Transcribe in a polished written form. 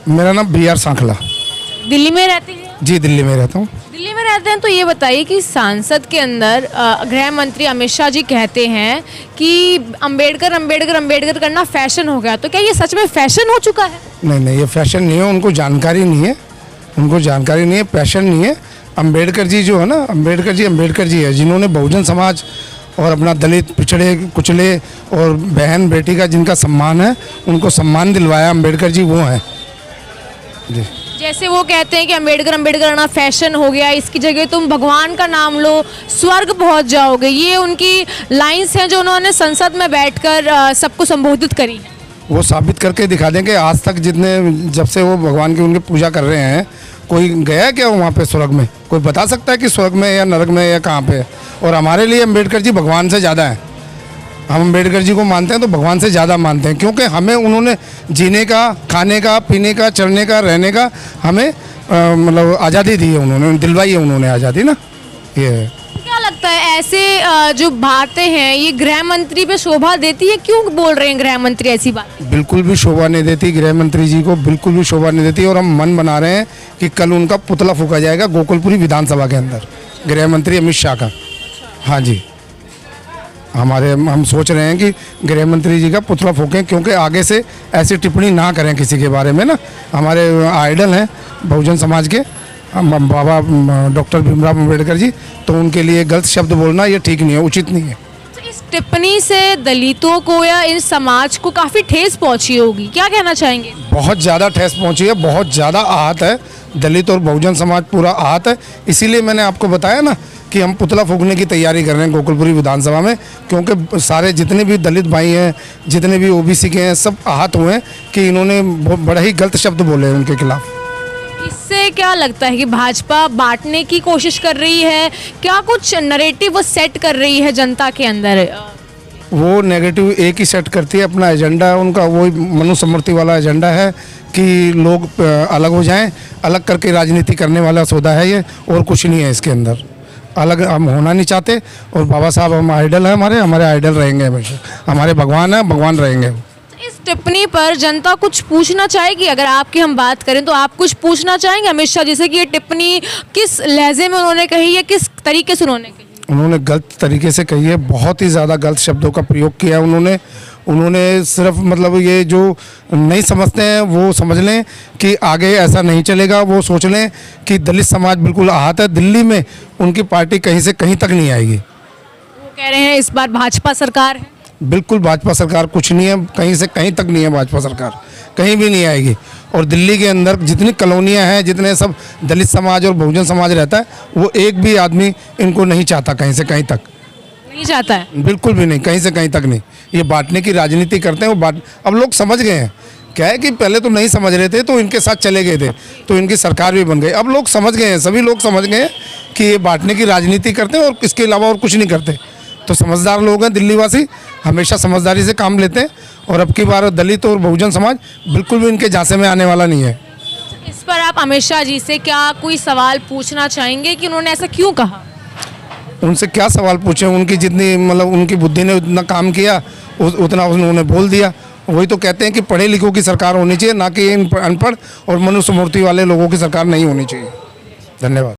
मेरा नाम BR सांखला। दिल्ली में रहते हैं? जी, दिल्ली में रहता हूँ। दिल्ली में रहते हैं, तो ये बताइए कि सांसद के अंदर गृह मंत्री अमित शाह जी कहते हैं कि अंबेडकर अंबेडकर अंबेडकर करना फैशन हो गया, तो क्या ये सच में फैशन हो चुका है? नहीं नहीं, ये फैशन नहीं है, उनको जानकारी नहीं है, उनको जानकारी नहीं है, पैशन नहीं है। अंबेडकर जी जो है ना, अंबेडकर जी है जिन्होंने बहुजन समाज और अपना दलित पिछड़े कुचले और बहन बेटी का जिनका सम्मान है, उनको सम्मान दिलवाया अंबेडकर जी वो हैं जी। जैसे वो कहते हैं कि अंबेडकर अंबेडकर करना फैशन हो गया, इसकी जगह तुम भगवान का नाम लो, स्वर्ग पहुंच जाओगे, ये उनकी लाइंस हैं जो उन्होंने संसद में बैठकर सबको संबोधित करी है। वो साबित करके दिखा दें कि आज तक जितने जब से वो भगवान की उनकी पूजा कर रहे हैं, कोई गया क्या वहाँ पे स्वर्ग में? कोई बता सकता है कि स्वर्ग में या नरक में या कहाँ पे? और हमारे लिए अंबेडकर जी भगवान से ज़्यादा हैं। हम अंबेडकर जी को मानते हैं तो भगवान से ज़्यादा मानते हैं, क्योंकि हमें उन्होंने जीने का, खाने का, पीने का, चढ़ने का, रहने का हमें मतलब आज़ादी दी है, उन्होंने दिलवाई है उन्होंने आज़ादी ना। ये है। क्या लगता है ऐसे जो बातें हैं ये गृह मंत्री पे शोभा देती है? क्यों बोल रहे हैं गृह मंत्री ऐसी बात? बिल्कुल भी शोभा नहीं देती, गृह मंत्री जी को बिल्कुल भी शोभा नहीं देती। और हम मन बना रहे हैं कि कल उनका पुतला फूका जाएगा गोकुलपुरी विधानसभा के अंदर, गृह मंत्री अमित शाह का। हाँ जी, हम सोच रहे हैं कि गृह मंत्री जी का पुतला फूकें, क्योंकि आगे से ऐसी टिप्पणी ना करें किसी के बारे में ना। हमारे आइडल हैं बहुजन समाज के बाबा डॉक्टर भीमराव अम्बेडकर जी, तो उनके लिए गलत शब्द बोलना ये ठीक नहीं है, उचित नहीं है। तो इस टिप्पणी से दलितों को या इस समाज को काफ़ी ठेस पहुंची होगी, क्या कहना चाहेंगे? बहुत ज़्यादा ठेस पहुंची है, बहुत ज़्यादा आहत है, दलित और बहुजन समाज पूरा आहत है। इसीलिए मैंने आपको बताया ना कि हम पुतला फूकने की तैयारी कर रहे हैं गोकुलपुरी विधानसभा में, क्योंकि सारे जितने भी दलित भाई हैं, जितने भी OBC के हैं, सब आहत हुए हैं कि इन्होंने बड़ा ही गलत शब्द बोले हैं उनके खिलाफ। इससे क्या लगता है कि भाजपा बांटने की कोशिश कर रही है? क्या कुछ नैरेटिव वो सेट कर रही है जनता के अंदर? वो नेगेटिव एक ही सेट करती है, अपना एजेंडा है उनका, वही मनुस्मृति वाला एजेंडा है कि लोग अलग हो जाएं, अलग करके राजनीति करने वाला सौदा है ये, और कुछ नहीं है इसके अंदर। अलग हम होना नहीं चाहते, और बाबा साहब हम आइडल हैं, हमारे आइडल रहेंगे हमेशा, हमारे भगवान हैं, भगवान रहेंगे। इस टिप्पणी पर जनता कुछ पूछना चाहेगी? अगर आपकी हम बात करें तो आप कुछ पूछना चाहेंगे अमित शाह जी से कि ये टिप्पणी किस लहजे में उन्होंने कही है, किस तरीके से उन्होंने कही? उन्होंने गलत तरीके से कही है, बहुत ही ज़्यादा गलत शब्दों का प्रयोग किया उन्होंने सिर्फ मतलब ये जो नहीं समझते हैं वो समझ लें कि आगे ऐसा नहीं चलेगा। वो सोच लें कि दलित समाज बिल्कुल आहत है, दिल्ली में उनकी पार्टी कहीं से कहीं तक नहीं आएगी। वो कह रहे हैं इस बार भाजपा सरकार है। बिल्कुल भाजपा सरकार कुछ नहीं है, कहीं से कहीं तक नहीं है, भाजपा सरकार कहीं भी नहीं आएगी। और दिल्ली के अंदर जितनी कॉलोनियाँ हैं, जितने सब दलित समाज और बहुजन समाज रहता है, वो एक भी आदमी इनको नहीं चाहता, कहीं से कहीं तक नहीं चाहता है, बिल्कुल भी नहीं, कहीं से कहीं तक नहीं। ये बांटने की राजनीति करते हैं, वो अब लोग समझ गए हैं। क्या है कि पहले तो नहीं समझ रहे थे, तो इनके साथ चले गए थे, तो इनकी सरकार भी बन गई। अब लोग समझ गए हैं, सभी लोग समझ गए हैं कि ये बांटने की राजनीति करते हैं और इसके अलावा और कुछ नहीं करते। तो समझदार लोग हैं दिल्लीवासी, हमेशा समझदारी से काम लेते हैं, और अब की बार दलित और बहुजन समाज बिल्कुल भी इनके झांसे में आने वाला नहीं है। इस पर आप अमित शाह जी से क्या कोई सवाल पूछना चाहेंगे कि उन्होंने ऐसा क्यों कहा? उनसे क्या सवाल पूछें, उनकी जितनी मतलब उनकी बुद्धि ने उतना काम किया, उतना उन्होंने बोल दिया। वही तो कहते हैं कि पढ़े लिखों की सरकार होनी चाहिए, ना कि इन अनपढ़ और मनुस्मृति वाले लोगों की सरकार नहीं होनी चाहिए। धन्यवाद।